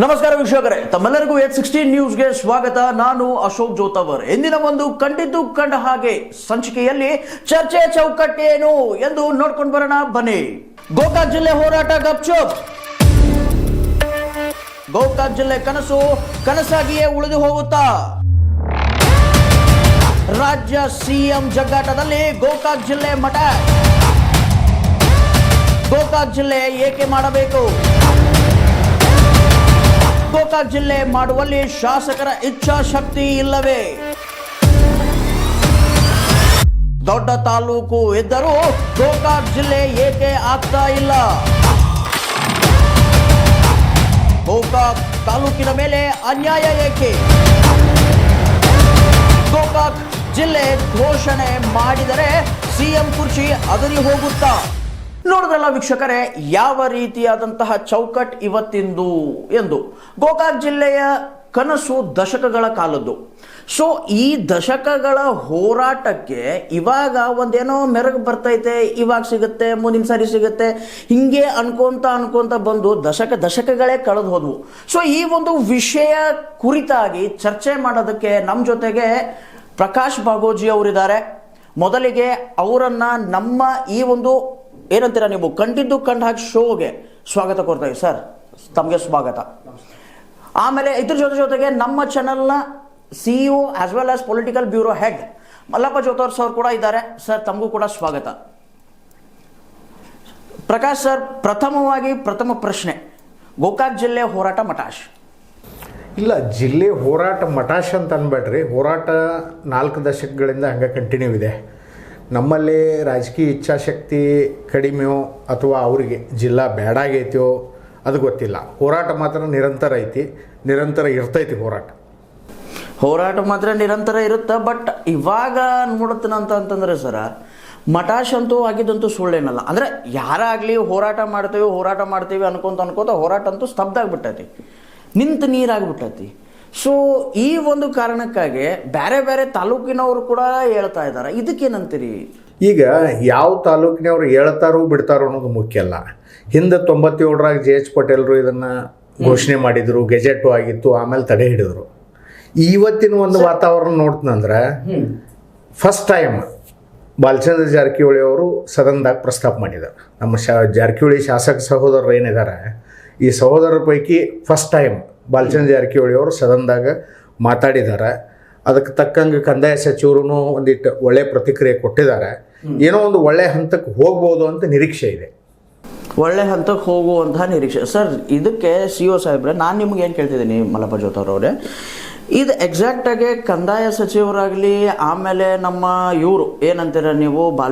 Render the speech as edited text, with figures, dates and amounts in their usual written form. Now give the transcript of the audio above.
ನಮಸ್ಕಾರ ವೀಕ್ಷಕರೇ, ತಮ್ಮೆಲ್ಲರಿಗೂ H16 ನ್ಯೂಸ್ಗೆ ಸ್ವಾಗತ. ನಾನು ಅಶೋಕ್ ಜೋತವರ್. ಇಂದಿನ ಒಂದು ಕಂಡಿದ್ದು ಕಂಡ ಹಾಗೆ ಸಂಚಿಕೆಯಲ್ಲಿ ಚರ್ಚೆ ಚೌಕಟ್ಟೇನು ಎಂದು ನೋಡ್ಕೊಂಡು ಬರೋಣ ಬನ್ನಿ. ಗೋಕಾಕ್ ಜಿಲ್ಲೆ ಹೋರಾಟ ಗಪ್ಚುಪ್. ಗೋಕಾಕ್ ಜಿಲ್ಲೆ ಕನಸು ಕನಸಾಗಿಯೇ ಉಳಿದು ಹೋಗುತ್ತಾ? ರಾಜ್ಯ ಸಿಎಂ ಜಗ್ಗಾಟದಲ್ಲಿ ಗೋಕಾಕ್ ಜಿಲ್ಲೆ ಮಠ. ಗೋಕಾಕ್ ಜಿಲ್ಲೆ ಏಕೆ ಮಾಡಬೇಕು? ಗೋಕಾಕ್ ಜಿಲ್ಲೆ ಮಾಡುವಲ್ಲಿ ಶಾಸಕರ ಇಚ್ಛಾಶಕ್ತಿ ಇಲ್ಲವೇ? ದೊಡ್ಡ ತಾಲೂಕು ಇದ್ದರೂ ಗೋಕಾಕ್ ಜಿಲ್ಲೆ ಏಕೆ ಆಗ್ತಾ ಇಲ್ಲ? ಗೋಕಾಕ್ ತಾಲೂಕಿನ ಮೇಲೆ ಅನ್ಯಾಯ ಏಕೆ? ಗೋಕಾಕ್ ಜಿಲ್ಲೆ ಘೋಷಣೆ ಮಾಡಿದರೆ ಸಿಎಂ ಕುರ್ಚಿ ಅದರಿ ಹೋಗುತ್ತಾ? ನೋಡಿದ್ರಲ್ಲ ವೀಕ್ಷಕರೇ, ಯಾವ ರೀತಿಯಾದಂತಹ ಚೌಕಟ್ ಇವತ್ತಿಂದು ಎಂದು. ಗೋಕಾಕ್ ಜಿಲ್ಲೆಯ ಕನಸು ದಶಕಗಳ ಕಾಲದ್ದು. ಸೊ ಈ ದಶಕಗಳ ಹೋರಾಟಕ್ಕೆ ಇವಾಗ ಒಂದೇನೋ ಮೆರಗು ಬರ್ತೈತೆ, ಇವಾಗ ಸಿಗುತ್ತೆ, ಮುಂದಿನ ಸಾರಿ ಸಿಗುತ್ತೆ, ಹಿಂಗೆ ಅನ್ಕೊಂತ ಬಂದು ದಶಕಗಳೇ ಕಳೆದು ಹೋದ್ವು. ಸೊ ಈ ಒಂದು ವಿಷಯ ಕುರಿತಾಗಿ ಚರ್ಚೆ ಮಾಡೋದಕ್ಕೆ ನಮ್ಮ ಜೊತೆಗೆ ಪ್ರಕಾಶ್ ಬಾಗೋಜಿ ಅವರಿದ್ದಾರೆ. ಮೊದಲಿಗೆ ಅವರನ್ನ ನಮ್ಮ ಈ ಒಂದು ಏನಂತೀರ ನೀವು ಕಂಡಿದ್ದು ಕಂಡ ಹಾಗೆ ಶೋಗೆ ಸ್ವಾಗತ ಕೊಡ್ತಾ ಇದ್ದೀವಿ ಸರ್, ತಮಗೆ ಸ್ವಾಗತ. ಆಮೇಲೆ ಇದ್ರ ಜೊತೆಗೆ ನಮ್ಮ ಚಾನಲ್ನ CEO as well as political bureau head Mallappa Jotawar sir ಕೂಡ ಇದ್ದಾರೆ. ಸರ್, ತಮಗೂ ಕೂಡ ಸ್ವಾಗತ. ಪ್ರಕಾಶ್ ಸರ್, ಪ್ರಥಮ ಪ್ರಶ್ನೆ, ಗೋಕಾಕ್ ಜಿಲ್ಲೆ ಹೋರಾಟ ಮಟಾಶ್? ಇಲ್ಲ, ಜಿಲ್ಲೆ ಹೋರಾಟ ಮಟಾಶ್ ಅಂತ ಅನ್ಬೇಡ್ರಿ. ಹೋರಾಟ 4 ದಶಕಗಳಿಂದ ಹಂಗೆ ಕಂಟಿನ್ಯೂ ಇದೆ. ನಮ್ಮಲ್ಲಿ ರಾಜಕೀಯ ಇಚ್ಛಾಶಕ್ತಿ ಕಡಿಮೆಯೋ ಅಥವಾ ಅವರಿಗೆ ಜಿಲ್ಲಾ ಬೇಡಾಗೈತೆಯೋ ಅದು ಗೊತ್ತಿಲ್ಲ. ಹೋರಾಟ ಮಾತ್ರ ನಿರಂತರ ಐತಿ, ನಿರಂತರ ಇರ್ತೈತಿ. ಹೋರಾಟ ಮಾತ್ರ ನಿರಂತರ ಇರುತ್ತೆ. ಬಟ್ ಇವಾಗ ನೋಡುತ್ತಂತಂದ್ರೆ ಸರ, ಮಟಾಶ್ ಅಂತೂ ಆಗಿದ್ದಂತೂ ಸುಳ್ಳೇನಲ್ಲ. ಅಂದರೆ ಯಾರಾಗಲಿ ಹೋರಾಟ ಮಾಡ್ತೀವಿ ಅನ್ಕೊಂತ ಹೋರಾಟ ಅಂತೂ ಸ್ತಬ್ಧ ಆಗಿಬಿಟ್ಟೈತಿ, ನಿಂತು ನೀರಾಗ್ಬಿಟ್ಟೈತಿ. ಸೊ ಈ ಒಂದು ಕಾರಣಕ್ಕಾಗಿ ಬೇರೆ ಬೇರೆ ತಾಲೂಕಿನವರು ಕೂಡ ಹೇಳ್ತಾ ಇದ್ದಾರೆ. ಇದಕ್ಕೇನಂತೀರಿ? ಈಗ ಯಾವ ತಾಲೂಕಿನವ್ರು ಹೇಳ್ತಾರೋ ಬಿಡ್ತಾರೋ ಅನ್ನೋದು ಮುಖ್ಯ ಅಲ್ಲ. ಹಿಂದೆ 97ರಾಗ JH ಪಟೇಲ್ರು ಇದನ್ನು ಘೋಷಣೆ ಮಾಡಿದರು, ಗೆಜೆಟು ಆಗಿತ್ತು, ಆಮೇಲೆ ತಡೆ ಹಿಡಿದ್ರು. ಇವತ್ತಿನ ಒಂದು ವಾತಾವರಣ ನೋಡ್ತಂದ್ರೆ ಫಸ್ಟ್ ಟೈಮ್ ಬಾಲಚಂದ್ರ ಜಾರಕಿಹೊಳಿ ಅವರು ಸದನದಾಗ ಪ್ರಸ್ತಾಪ ಮಾಡಿದ್ದಾರೆ. ನಮ್ಮ ಜಾರಕಿಹೊಳಿ ಶಾಸಕ ಸಹೋದರರು ಏನಿದ್ದಾರೆ, ಈ ಸಹೋದರರ ಪೈಕಿ ಫಸ್ಟ್ ಟೈಮ್ ಬಾಲಚಂದ್ರ ಜಾರಕಿಹೊಳಿ ಅವರು ಸದನದಾಗ ಮಾತಾಡಿದ್ದಾರೆ. ಅದಕ್ಕೆ ತಕ್ಕಂಗೆ ಕಂದಾಯ ಸಚಿವರು ಒಂದಿಟ್ಟು ಒಳ್ಳೆ ಪ್ರತಿಕ್ರಿಯೆ ಕೊಟ್ಟಿದ್ದಾರೆ. ಏನೋ ಒಂದು ಒಳ್ಳೆ ಹಂತಕ್ಕೆ ಹೋಗ್ಬೋದು ಅಂತ ನಿರೀಕ್ಷೆ ಇದೆ. ಒಳ್ಳೆ ಹಂತಕ್ಕೆ ಹೋಗುವಂತಹ ನಿರೀಕ್ಷೆ. ಸರ್, ಇದಕ್ಕೆ CEO ಸಾಹೇಬ್ರೆ, ನಾನು ನಿಮ್ಗೆ ಏನು ಕೇಳ್ತಿದ್ದೀನಿ ಮಲ್ಲಪ್ಪ ಜೋತವ್ರವ್ರೆ, ಇದು ಎಕ್ಸಾಕ್ಟಾಗಿ ಕಂದಾಯ ಸಚಿವರಾಗಲಿ, ಆಮೇಲೆ ನಮ್ಮ ಇವರು ಏನಂತೀರ ನೀವು